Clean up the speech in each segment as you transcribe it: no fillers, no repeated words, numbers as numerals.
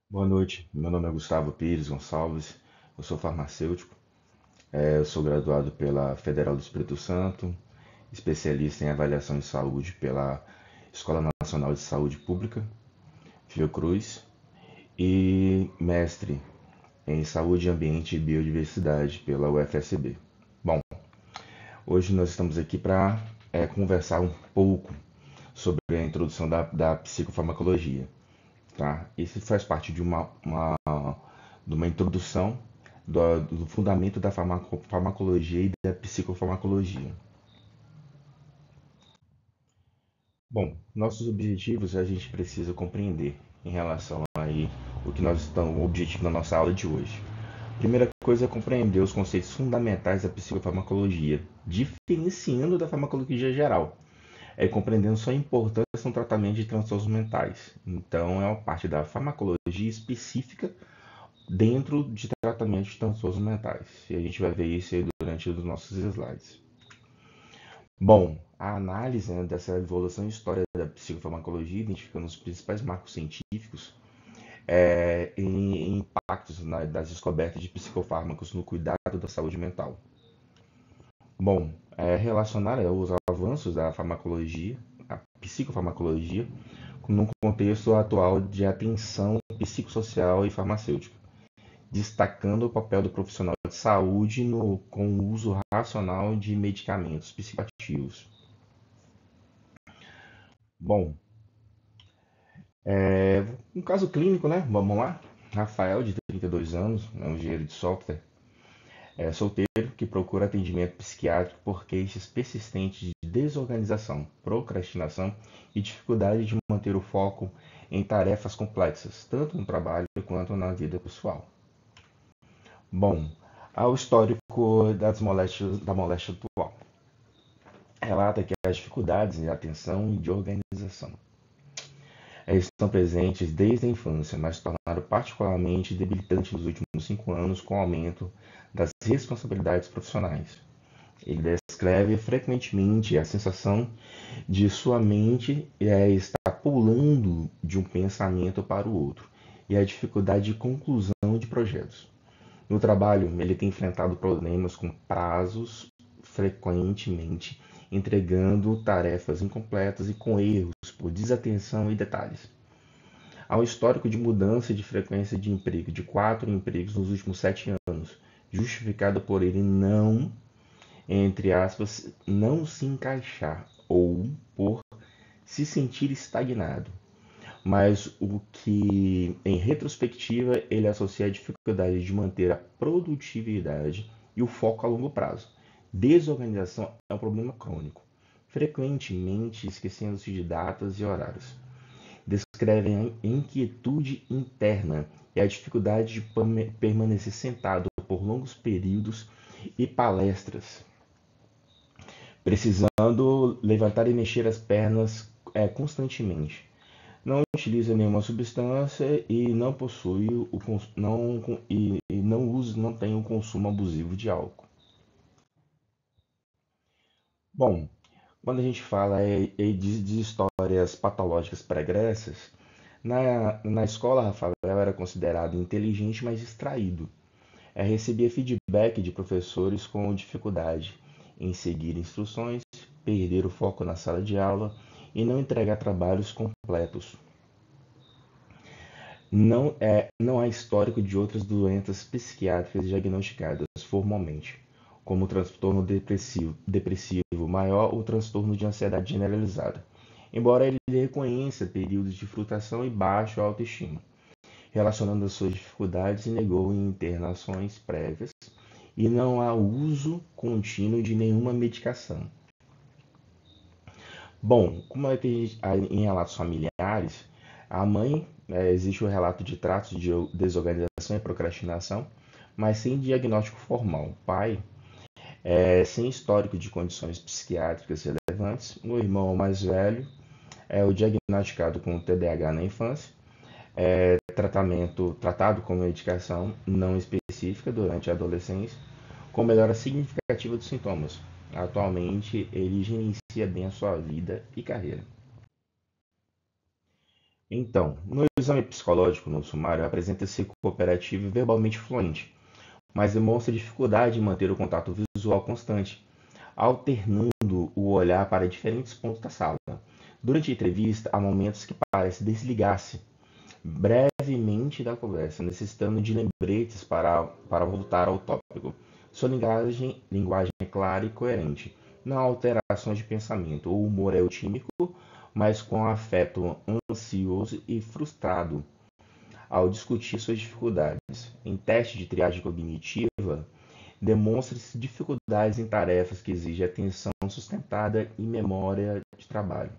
Boa noite, meu nome é Gustavo Pires Gonçalves, eu sou farmacêutico, eu sou graduado pela Federal do Espírito Santo, especialista em avaliação de saúde pela Escola Nacional de Saúde Pública, Fiocruz, e mestre em Saúde, Ambiente e Biodiversidade pela UFSB. Bom, hoje nós estamos aqui para conversar um pouco sobre a introdução da psicofarmacologia. Tá? Isso faz parte de uma introdução do fundamento da farmacologia e da psicofarmacologia. Bom, nossos objetivos a gente precisa compreender em relação aí o que nós estamos, o objetivo da nossa aula de hoje. Primeira coisa é compreender os conceitos fundamentais da psicofarmacologia, diferenciando da farmacologia geral, compreendendo sua importância no tratamento de transtornos mentais. Então, é uma parte da farmacologia específica dentro de tratamento de transtornos mentais. E a gente vai ver isso aí durante os nossos slides. Bom, a análise, né, dessa evolução e história da psicofarmacologia, identificando os principais marcos científicos e impactos das descobertas de psicofármacos no cuidado da saúde mental. Bom, relacionar os avanços da farmacologia, a psicofarmacologia, num contexto atual de atenção psicossocial e farmacêutica, destacando o papel do profissional de saúde com o uso racional de medicamentos psicoativos. Bom, um caso clínico, né? Vamos lá. Rafael, de 32 anos, é um engenheiro de software, é solteiro que procura atendimento psiquiátrico por queixas persistentes de desorganização, procrastinação e dificuldade de manter o foco em tarefas complexas, tanto no trabalho quanto na vida pessoal. Bom, ao histórico da moléstia atual. Relata que as dificuldades de atenção e de organização estão presentes desde a infância, mas se tornaram particularmente debilitantes nos últimos 5 anos com o aumento das responsabilidades profissionais. Ele descreve frequentemente a sensação de sua mente estar pulando de um pensamento para o outro e a dificuldade de conclusão de projetos. No trabalho, ele tem enfrentado problemas com prazos frequentemente, entregando tarefas incompletas e com erros por desatenção e detalhes. Há um histórico de mudança de frequência de emprego, de 4 empregos nos últimos 7 anos, justificado por ele não, entre aspas, não se encaixar ou por se sentir estagnado, mas o que, em retrospectiva, ele associa a dificuldade de manter a produtividade e o foco a longo prazo. Desorganização é um problema crônico, frequentemente esquecendo-se de datas e horários. Descrevem a inquietude interna e a dificuldade de permanecer sentado por longos períodos e palestras, precisando levantar e mexer as pernas constantemente. Não utiliza nenhuma substância e não possui não usa, não tem o consumo abusivo de álcool. Bom, quando a gente fala de histórias patológicas pregressas, na escola, Rafael era considerado inteligente, mas distraído. Recebia feedback de professores com dificuldade em seguir instruções, perder o foco na sala de aula e não entregar trabalhos completos. Não há histórico de outras doenças psiquiátricas diagnosticadas formalmente, como o transtorno depressivo maior ou transtorno de ansiedade generalizada, embora ele reconheça períodos de frustração e baixa autoestima, relacionando as suas dificuldades e negou internações prévias, e não há uso contínuo de nenhuma medicação. Bom, como é que em relatos familiares, a mãe, existe o relato de traços de desorganização e procrastinação, mas sem diagnóstico formal. O pai, sem histórico de condições psiquiátricas relevantes. O irmão mais velho é o diagnosticado com TDAH na infância, tratado com medicação não específica durante a adolescência, com melhora significativa dos sintomas. Atualmente, ele gerencia bem a sua vida e carreira. Então, no exame psicológico, no sumário, apresenta-se cooperativo e verbalmente fluente, mas demonstra dificuldade em manter o contato visual constante, alternando o olhar para diferentes pontos da sala. Durante a entrevista, há momentos que parece desligar-se brevemente da conversa, necessitando de lembretes para voltar ao tópico. Sua linguagem é clara e coerente, não há alterações de pensamento. O humor é otímico, mas com afeto ansioso e frustrado ao discutir suas dificuldades. Em teste de triagem cognitiva, demonstra-se dificuldades em tarefas que exigem atenção sustentada e memória de trabalho.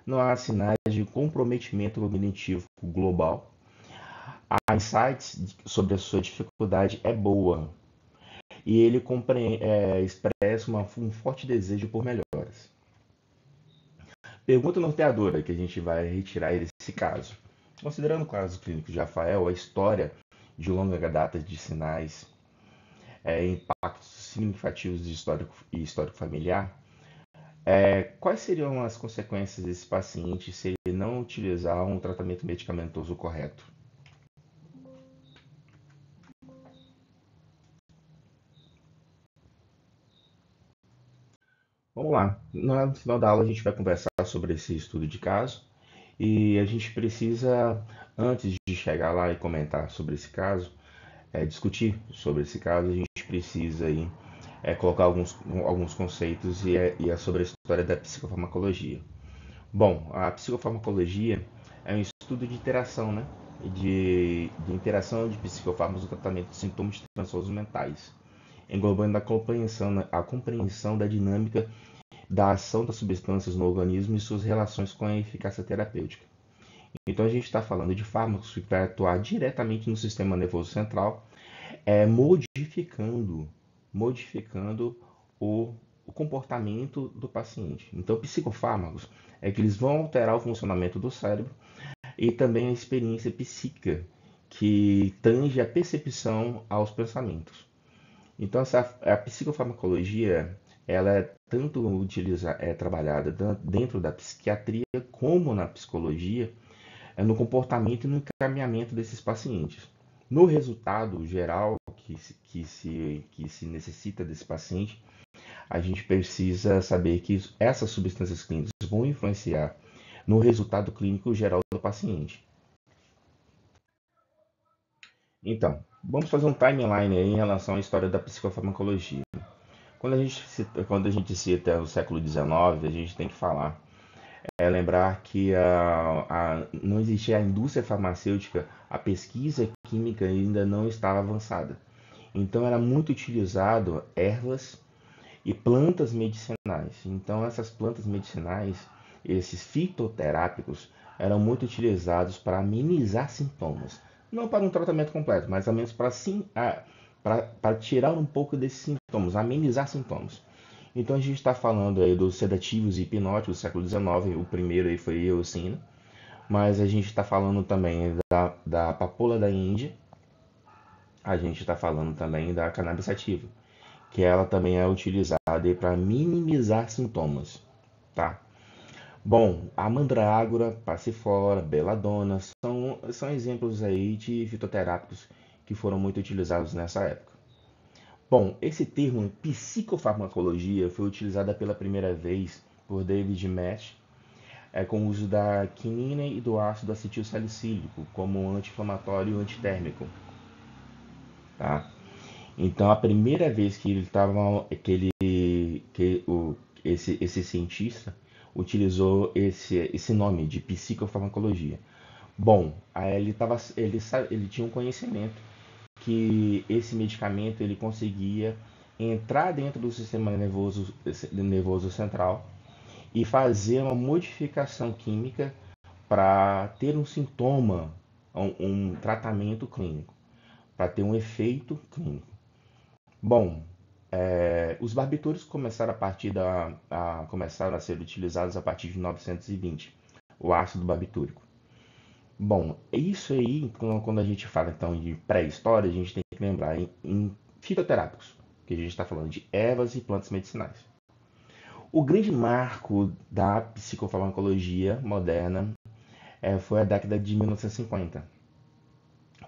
Não há sinais de comprometimento cognitivo global. A insights sobre a sua dificuldade é boa e ele expressa um forte desejo por melhoras. Pergunta norteadora que a gente vai retirar desse caso. Considerando o caso clínico de Rafael, a história de longa data de sinais, impactos significativos de histórico familiar, quais seriam as consequências desse paciente se ele não utilizar um tratamento medicamentoso correto? Vamos lá. No final da aula a gente vai conversar sobre esse estudo de caso e a gente precisa, antes de chegar lá e comentar sobre esse caso, discutir sobre esse caso, a gente precisa aí, colocar alguns conceitos e é sobre a história da psicofarmacologia. Bom, a psicofarmacologia é um estudo de interação, né? De interação de psicofármacos no tratamento de sintomas de transtornos mentais, englobando a compreensão da dinâmica da ação das substâncias no organismo e suas relações com a eficácia terapêutica. Então a gente está falando de fármacos que vai atuar diretamente no sistema nervoso central, modificando o comportamento do paciente. Então, psicofármacos é que eles vão alterar o funcionamento do cérebro e também a experiência psíquica que tange a percepção aos pensamentos. Então, a psicofarmacologia ela é tanto trabalhada dentro da psiquiatria como na psicologia, no comportamento e no encaminhamento desses pacientes. No resultado geral que se necessita desse paciente, a gente precisa saber que essas substâncias clínicas vão influenciar no resultado clínico geral do paciente. Então, vamos fazer um timeline aí em relação à história da psicofarmacologia. Quando a gente cita o século XIX, a gente tem que falar, lembrar que não existia a indústria farmacêutica, a pesquisa química ainda não estava avançada. Então era muito utilizado ervas e plantas medicinais. Então essas plantas medicinais, esses fitoterápicos, eram muito utilizados para amenizar sintomas. Não para um tratamento completo, mas ao menos para tirar um pouco desses sintomas, amenizar sintomas. Então a gente está falando aí dos sedativos e hipnóticos do século XIX, o primeiro aí foi a eosina, mas a gente está falando também da papoula da Índia, a gente está falando também da cannabis sativa, que ela também é utilizada para minimizar sintomas, tá? Bom, a mandrágora, passiflora, beladona são exemplos aí de fitoterápicos que foram muito utilizados nessa época. Bom, esse termo psicofarmacologia foi utilizado pela primeira vez por David Mesh, com o uso da quinina e do ácido acetilsalicílico como anti-inflamatório e antitérmico, tá? Então, a primeira vez que ele estava, esse cientista utilizou esse nome de psicofarmacologia. Bom, aí ele tinha um conhecimento que esse medicamento ele conseguia entrar dentro do sistema nervoso central e fazer uma modificação química para ter um sintoma, um tratamento clínico, para ter um efeito clínico. Bom, os barbitúricos começaram a ser utilizados a partir de 1920, o ácido barbitúrico. Bom, isso aí, quando a gente fala então de pré-história, a gente tem que lembrar em fitoterápicos, que a gente está falando de ervas e plantas medicinais. O grande marco da psicofarmacologia moderna foi a década de 1950.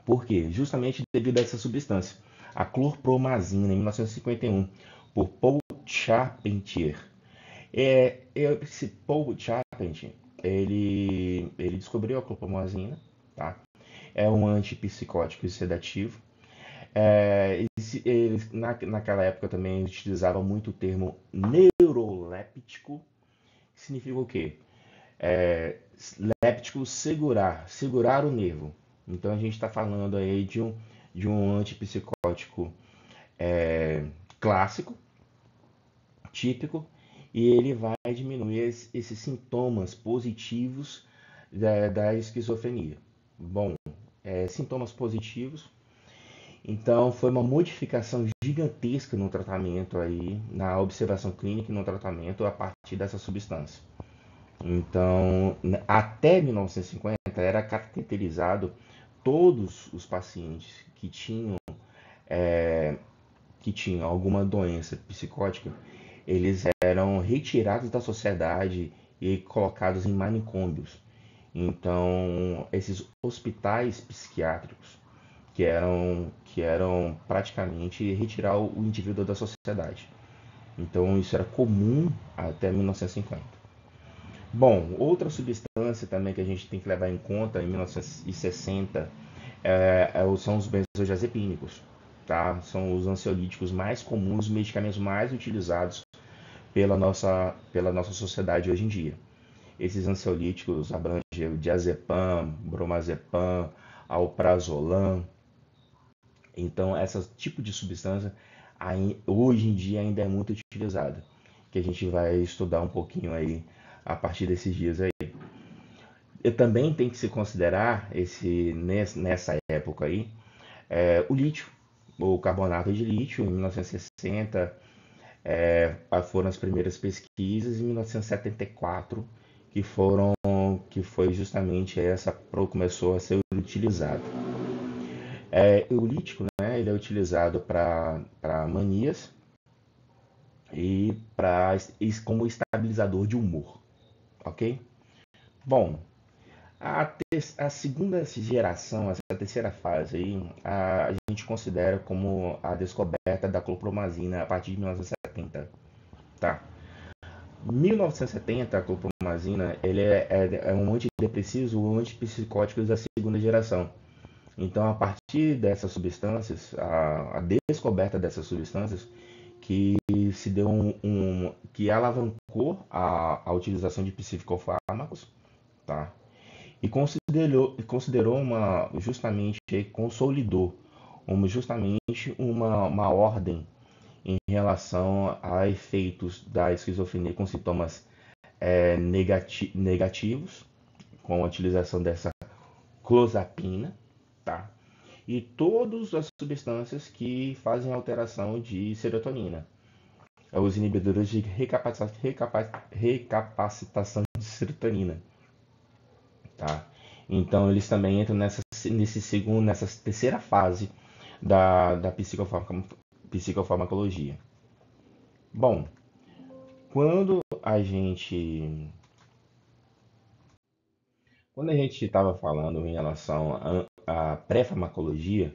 Por quê? Justamente devido a essa substância, a clorpromazina, em 1951, por Paul Charpentier. Esse Paul Charpentier, ele descobriu a clorpromazina, tá? É um antipsicótico e sedativo. Naquela época também utilizava muito o termo neuroléptico, que significa o quê? Léptico, segurar o nervo. Então a gente está falando aí de um antipsicótico clássico, típico, e ele vai diminuir esses sintomas positivos da esquizofrenia. Bom, sintomas positivos. Então foi uma modificação gigantesca no tratamento aí, na observação clínica e no tratamento a partir dessa substância. Então, até 1950 era caracterizado todos os pacientes que tinham alguma doença psicótica, eles eram retirados da sociedade e colocados em manicômios. Então, esses hospitais psiquiátricos que eram praticamente retirar o indivíduo da sociedade. Então, isso era comum até 1950. Bom, outra substância também que a gente tem que levar em conta em 1960 são os benzodiazepínicos, tá? São os ansiolíticos mais comuns, os medicamentos mais utilizados pela nossa sociedade hoje em dia. Esses ansiolíticos abrangem o diazepam, bromazepam, alprazolam. Então, esse tipo de substância hoje em dia ainda é muito utilizada, que a gente vai estudar um pouquinho aí a partir desses dias aí. E também tem que se considerar nessa época aí o lítio, o carbonato de lítio, em 1960 foram as primeiras pesquisas, em 1974 que foi justamente começou a ser utilizado. O lítico, né, ele é utilizado para manias e como estabilizador de humor, ok? Bom, a segunda geração, essa terceira fase aí, a gente considera como a descoberta da clorpromazina a partir de 1970, tá? 1970, a clorpromazina, ele é um antidepressivo, um antipsicótico da segunda geração. Então, a partir dessas substâncias, a descoberta dessas substâncias, que se deu que alavancou a utilização de psicofármacos, tá? E considerou consolidou justamente uma ordem em relação a efeitos da esquizofrenia com sintomas negativos, com a utilização dessa clozapina, tá? E todas as substâncias que fazem alteração de serotonina. Os inibidores de recapacitação de serotonina, tá? Então eles também entram nessa terceira fase da psicofarmacologia. Bom, quando a gente estava falando em relação à pré-farmacologia,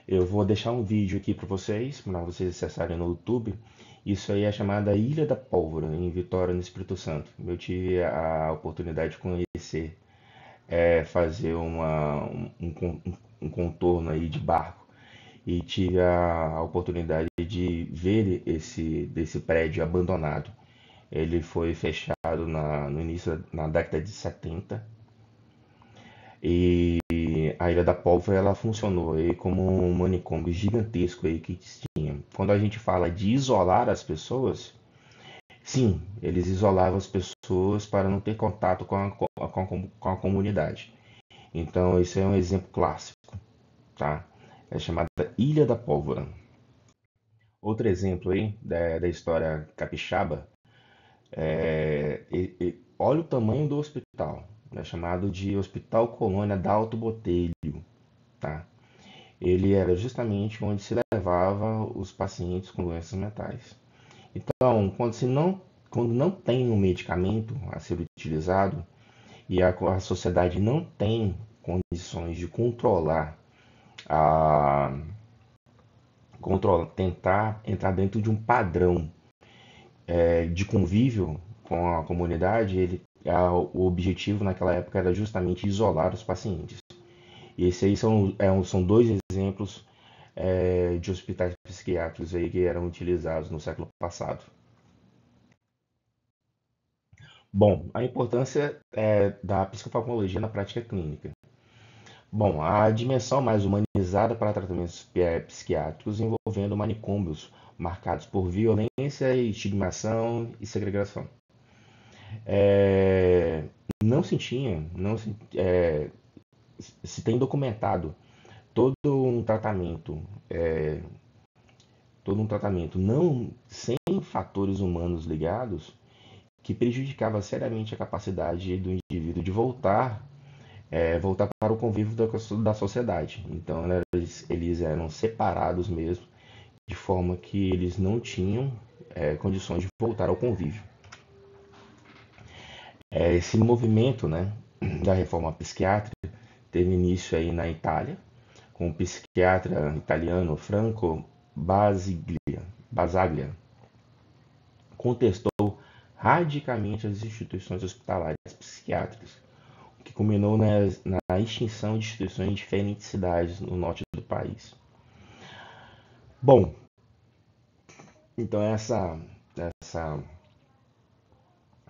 eu vou deixar um vídeo aqui para vocês acessarem no YouTube. Isso aí é chamada Ilha da Pólvora, em Vitória, no Espírito Santo. Eu tive a oportunidade de conhecer, fazer um contorno aí de barco e tive a oportunidade de ver desse prédio abandonado. Ele foi fechado no início, na década de 70, e a Ilha da Pólvora ela funcionou aí como um manicômio gigantesco aí que tinha. Quando a gente fala de isolar as pessoas, sim, eles isolavam as pessoas para não ter contato com a comunidade. Então, esse é um exemplo clássico, tá? É chamada Ilha da Pólvora. Outro exemplo aí da história capixaba, olha o tamanho do hospital, é chamado de Hospital Colônia Dalto Botelho, tá? Ele era justamente onde se levava os pacientes com doenças mentais. Então, quando não tem um medicamento a ser utilizado a sociedade não tem condições de controlar, a, tentar entrar dentro de um padrão de convívio com a comunidade, o objetivo naquela época era justamente isolar os pacientes. E esses aí são dois exemplos de hospitais psiquiátricos aí que eram utilizados no século passado. Bom, a importância da psicofarmacologia na prática clínica. Bom, a dimensão mais humanizada para tratamentos psiquiátricos envolvendo manicômios marcados por violência, estigmação e segregação. É, não se tinha, não se, se tem documentado todo um tratamento, não sem fatores humanos ligados que prejudicava seriamente a capacidade do indivíduo de voltar para o convívio da sociedade. Então, né, eles eram separados mesmo, de forma que eles não tinham condições de voltar ao convívio. Esse movimento, né, da reforma psiquiátrica teve início aí na Itália, com o psiquiatra italiano Franco Basaglia. Contestou radicalmente as instituições hospitalares psiquiátricas, o que culminou na extinção de instituições em diferentes cidades no norte do país. Bom, então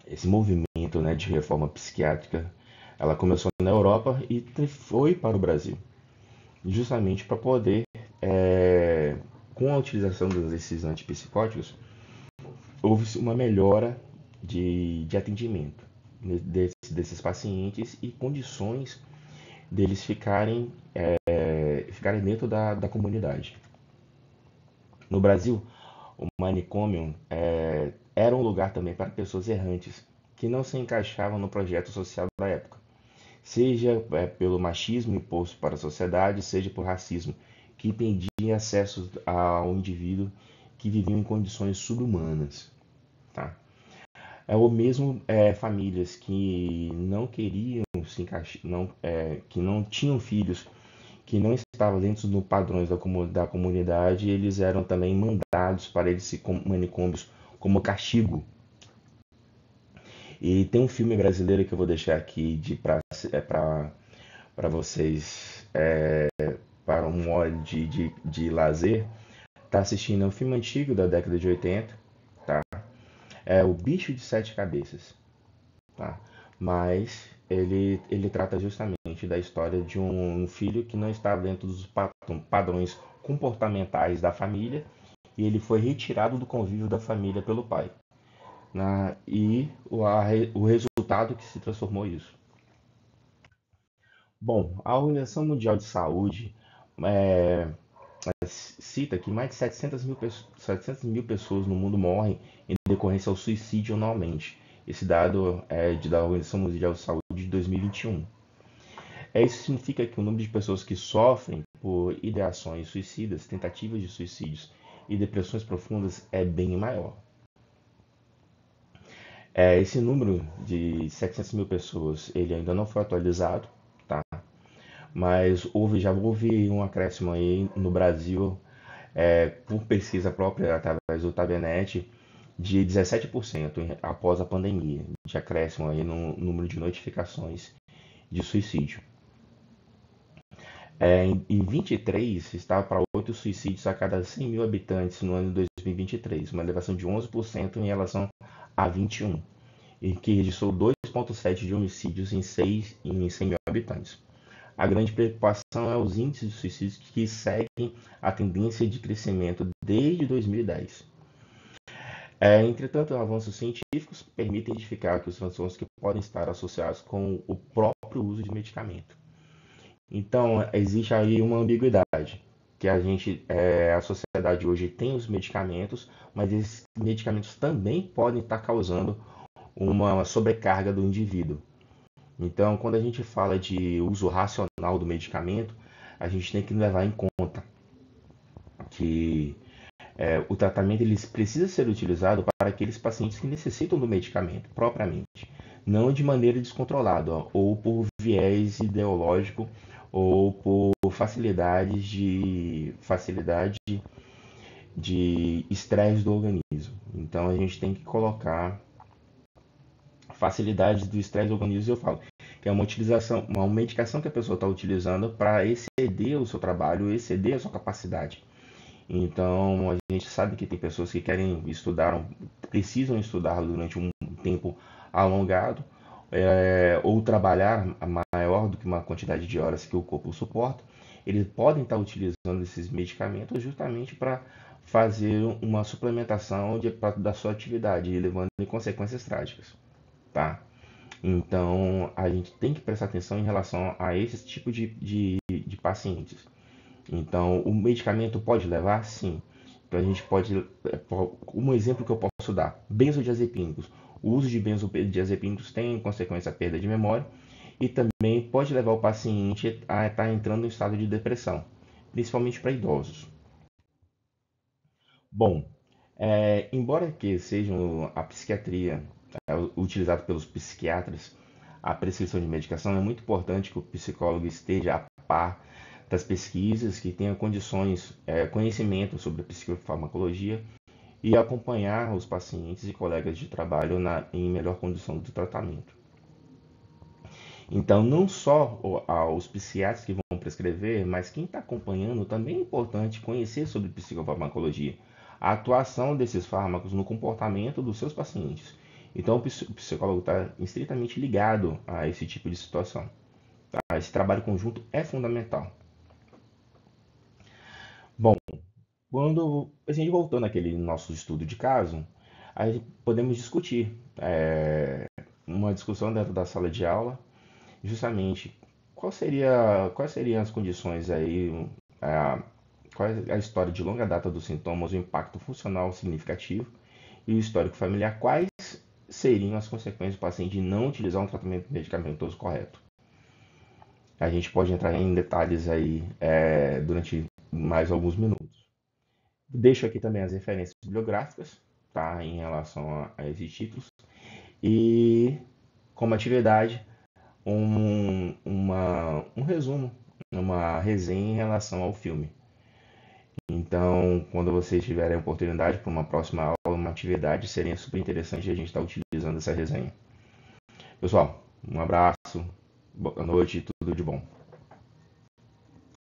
esse movimento, né, de reforma psiquiátrica, ela começou na Europa e foi para o Brasil, justamente para poder, com a utilização desses antipsicóticos, houve uma melhora de atendimento desses pacientes e condições deles ficarem dentro da comunidade. No Brasil, o manicômio era um lugar também para pessoas errantes que não se encaixavam no projeto social da época, seja pelo machismo imposto para a sociedade, seja por racismo, que impedia acesso ao indivíduo que viviam em condições subhumanas. Tá? Ou mesmo famílias que não queriam se encaixar, que não tinham filhos, que não estavam dentro dos padrões da comunidade, eles eram também mandados para esses manicômios como castigo. E tem um filme brasileiro que eu vou deixar aqui para vocês, para um hora de lazer. Tá assistindo um filme antigo da década de 80, tá? É O Bicho de Sete Cabeças, tá? Mas ele trata justamente da história de um filho que não estava dentro dos padrões comportamentais da família e ele foi retirado do convívio da família pelo pai. E o resultado que se transformou isso. Bom, a Organização Mundial de Saúde é, cita que mais de 700 mil pessoas no mundo morrem em decorrência ao suicídio anualmente. Esse dado é da Organização Mundial de Saúde de 2021. Isso significa que o número de pessoas que sofrem por ideações suicidas, tentativas de suicídios e depressões profundas é bem maior. Esse número de 700 mil pessoas ele ainda não foi atualizado, tá? Mas já houve um acréscimo aí no Brasil, por pesquisa própria através do Tabenet, de 17% após a pandemia, de acréscimo aí no número de notificações de suicídio. Em 23, estava para 8 suicídios a cada 100 mil habitantes no ano de 2023, uma elevação de 11% em relação a 21, e que registrou 2,7 de homicídios em 100 mil habitantes. A grande preocupação é os índices de suicídios que seguem a tendência de crescimento desde 2010. Entretanto, avanços científicos permitem identificar que os transtornos que podem estar associados com o próprio uso de medicamento. Então, existe aí uma ambiguidade, que a sociedade hoje tem os medicamentos, mas esses medicamentos também podem estar causando uma sobrecarga do indivíduo. Então, quando a gente fala de uso racional do medicamento, a gente tem que levar em conta que o tratamento ele precisa ser utilizado para aqueles pacientes que necessitam do medicamento propriamente. não de maneira descontrolada, ó, ou por viés ideológico, ou por facilidade de estresse do organismo. Então a gente tem que colocar facilidade do estresse do organismo, eu falo, que é uma utilização, uma medicação que a pessoa está utilizando para exceder o seu trabalho, exceder a sua capacidade. Então, a gente sabe que tem pessoas que querem estudar, precisam estudar durante um tempo alongado, ou trabalhar maior do que uma quantidade de horas que o corpo suporta. Eles podem estar utilizando esses medicamentos justamente para fazer uma suplementação da sua atividade, levando em consequências trágicas, tá? Então, a gente tem que prestar atenção em relação a esse tipo de pacientes. Então, o medicamento pode levar? Sim. Então, a gente pode. Um exemplo que eu posso dar: benzodiazepínicos. O uso de benzodiazepínicos tem em consequência a perda de memória e também pode levar o paciente a estar entrando em estado de depressão, principalmente para idosos. Bom, embora que seja a psiquiatria utilizada pelos psiquiatras, a prescrição de medicação é muito importante que o psicólogo esteja a par das pesquisas, que tenha condições, conhecimento sobre a psicofarmacologia e acompanhar os pacientes e colegas de trabalho em melhor condição do tratamento. Então, não só os psiquiatras que vão prescrever, mas quem está acompanhando também é importante conhecer sobre psicofarmacologia, a atuação desses fármacos no comportamento dos seus pacientes. Então, o psicólogo está estritamente ligado a esse tipo de situação. Tá? Esse trabalho conjunto é fundamental. Bom, quando a gente voltando àquele nosso estudo de caso, aí podemos discutir uma discussão dentro da sala de aula, justamente quais seriam as condições aí, qual é a história de longa data dos sintomas, o impacto funcional significativo e o histórico familiar, quais seriam as consequências do paciente de não utilizar um tratamento medicamentoso correto. A gente pode entrar em detalhes aí durante mais alguns minutos. Deixo aqui também as referências bibliográficas, tá, em relação a esses títulos. E como atividade, um resumo, uma resenha em relação ao filme. Então, quando vocês tiverem a oportunidade para uma próxima aula, uma atividade, seria super interessante a gente estar utilizando essa resenha. Pessoal, um abraço, boa noite, tudo de bom.